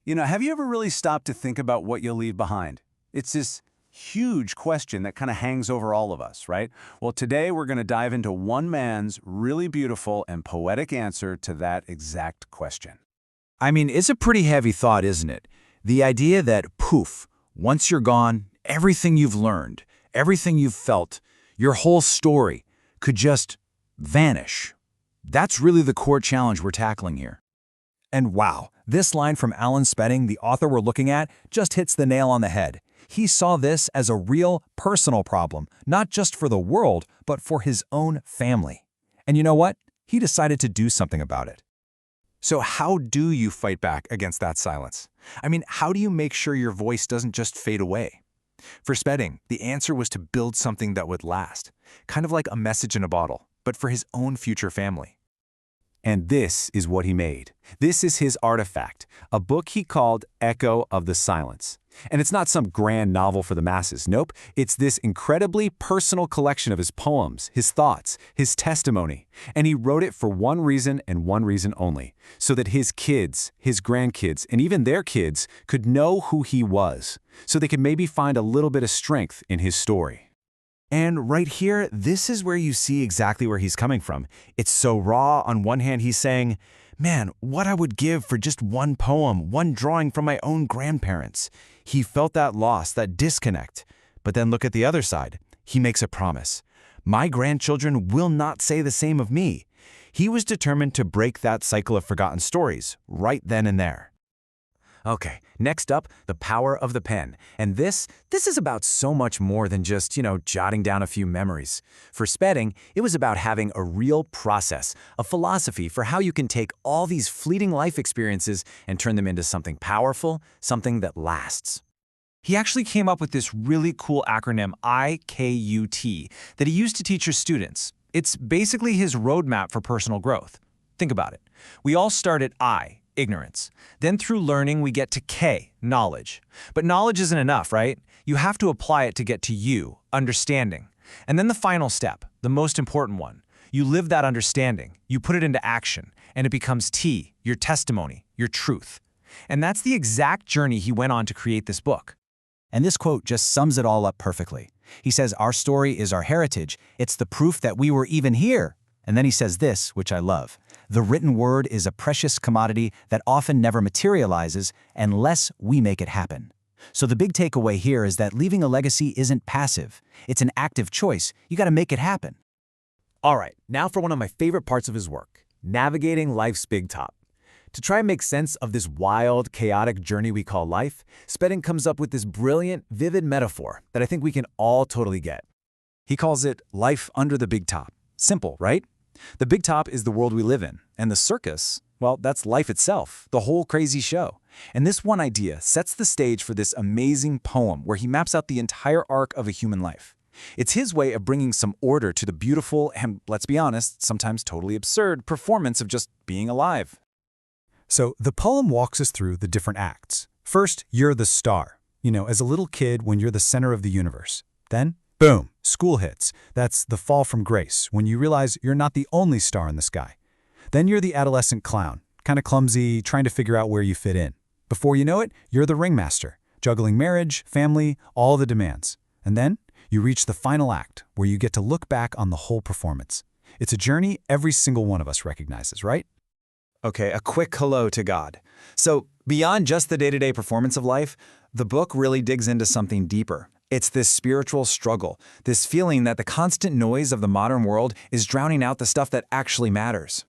Have you ever really stopped to think about what you'll leave behind? It's this huge question that kind of hangs over all of us, right? Well, today we're going to dive into one man's really beautiful and poetic answer to that exact question. I mean, it's a pretty heavy thought, isn't it? The idea that, poof, once you're gone, everything you've learned, everything you've felt, your whole story could just vanish. That's really the core challenge we're tackling here. And wow, this line from Alan Spedding, the author we're looking at, just hits the nail on the head. He saw this as a real personal problem, not just for the world, but for his own family. And you know what? He decided to do something about it. So how do you fight back against that silence? I mean, how do you make sure your voice doesn't just fade away? For Spedding, the answer was to build something that would last, kind of like a message in a bottle, but for his own future family. And this is what he made. This is his artifact, a book he called Echo of the Silence. And it's not some grand novel for the masses. Nope, it's this incredibly personal collection of his poems, his thoughts, his testimony. And he wrote it for one reason and one reason only, so that his kids, his grandkids, and even their kids could know who he was, so they could maybe find a little bit of strength in his story. And right here, this is where you see exactly where he's coming from. It's so raw. On one hand, he's saying, man, what I would give for just one poem, one drawing from my own grandparents. He felt that loss, that disconnect. But then look at the other side. He makes a promise. My grandchildren will not say the same of me. He was determined to break that cycle of forgotten stories right then and there. Okay, next up, the power of the pen. And this is about so much more than just, jotting down a few memories. For Spedding, it was about having a real process, a philosophy for how you can take all these fleeting life experiences and turn them into something powerful, something that lasts. He actually came up with this really cool acronym, IKUT, that he used to teach his students. It's basically his roadmap for personal growth. Think about it. We all start at I, ignorance. Then through learning, we get to K, knowledge. But knowledge isn't enough, right? You have to apply it to get to U, understanding. And then the final step, the most important one. You live that understanding, you put it into action, and it becomes T, your testimony, your truth. And that's the exact journey he went on to create this book. And this quote just sums it all up perfectly. He says, our story is our heritage. It's the proof that we were even here. And then he says this, which I love. The written word is a precious commodity that often never materializes unless we make it happen. So the big takeaway here is that leaving a legacy isn't passive. It's an active choice. You got to make it happen. All right, now for one of my favorite parts of his work, navigating life's big top. To try and make sense of this wild, chaotic journey we call life, Spedding comes up with this brilliant, vivid metaphor that I think we can all totally get. He calls it life under the big top. Simple, right? The big top is the world we live in, and the circus, well, that's life itself, the whole crazy show. And this one idea sets the stage for this amazing poem where he maps out the entire arc of a human life. It's his way of bringing some order to the beautiful and, let's be honest, sometimes totally absurd performance of just being alive. So the poem walks us through the different acts. First, you're the star, as a little kid when you're the center of the universe. Then, boom, school hits. That's the fall from grace, when you realize you're not the only star in the sky. Then you're the adolescent clown, kind of clumsy, trying to figure out where you fit in. Before you know it, you're the ringmaster, juggling marriage, family, all the demands. And then you reach the final act, where you get to look back on the whole performance. It's a journey every single one of us recognizes, right? Okay, a quick hello to God. So beyond just the day-to-day performance of life, the book really digs into something deeper. It's this spiritual struggle, this feeling that the constant noise of the modern world is drowning out the stuff that actually matters.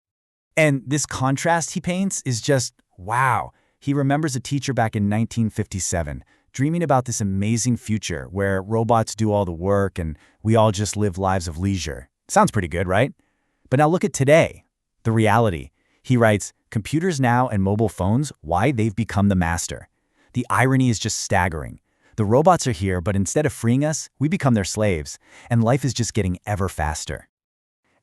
And this contrast he paints is just, wow. He remembers a teacher back in 1957, dreaming about this amazing future where robots do all the work and we all just live lives of leisure. Sounds pretty good, right? But now look at today, the reality. He writes, computers now and mobile phones, why they've become the master. The irony is just staggering. The robots are here, but instead of freeing us, we become their slaves, and life is just getting ever faster.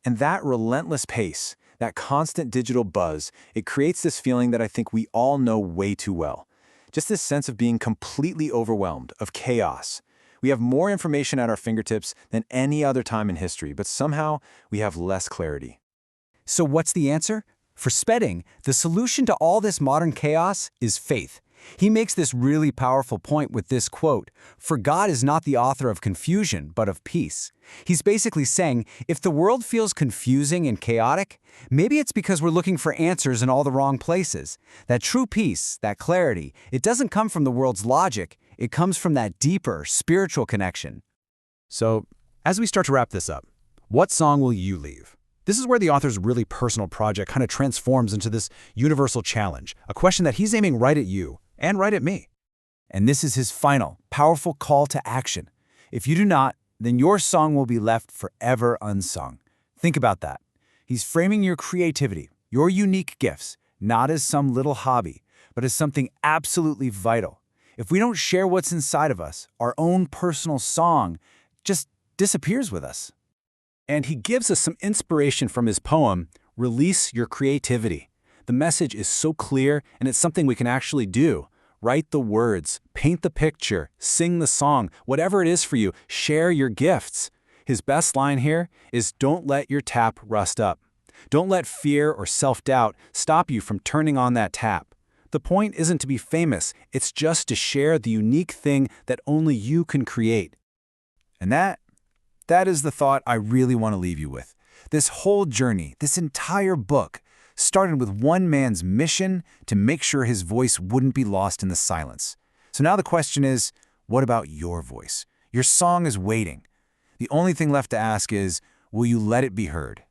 And that relentless pace, that constant digital buzz, it creates this feeling that I think we all know way too well. Just this sense of being completely overwhelmed, of chaos. We have more information at our fingertips than any other time in history, but somehow we have less clarity. So what's the answer? For Spedding, the solution to all this modern chaos is faith. He makes this really powerful point with this quote, "For God is not the author of confusion, but of peace." He's basically saying, if the world feels confusing and chaotic, maybe it's because we're looking for answers in all the wrong places. That true peace, that clarity, it doesn't come from the world's logic, it comes from that deeper, spiritual connection. So, as we start to wrap this up, what song will you leave? This is where the author's really personal project kind of transforms into this universal challenge, a question that he's aiming right at you and right at me. And this is his final, powerful call to action. If you do not, then your song will be left forever unsung. Think about that. He's framing your creativity, your unique gifts, not as some little hobby, but as something absolutely vital. If we don't share what's inside of us, our own personal song just disappears with us. And he gives us some inspiration from his poem, Release Your Creativity. The message is so clear, and it's something we can actually do. Write the words, paint the picture, sing the song, whatever it is for you, share your gifts. His best line here is, don't let your tap rust up. Don't let fear or self-doubt stop you from turning on that tap. The point isn't to be famous, it's just to share the unique thing that only you can create. And that is the thought I really want to leave you with. This whole journey, this entire book, started with one man's mission to make sure his voice wouldn't be lost in the silence. So now the question is, what about your voice? Your song is waiting. The only thing left to ask is, will you let it be heard?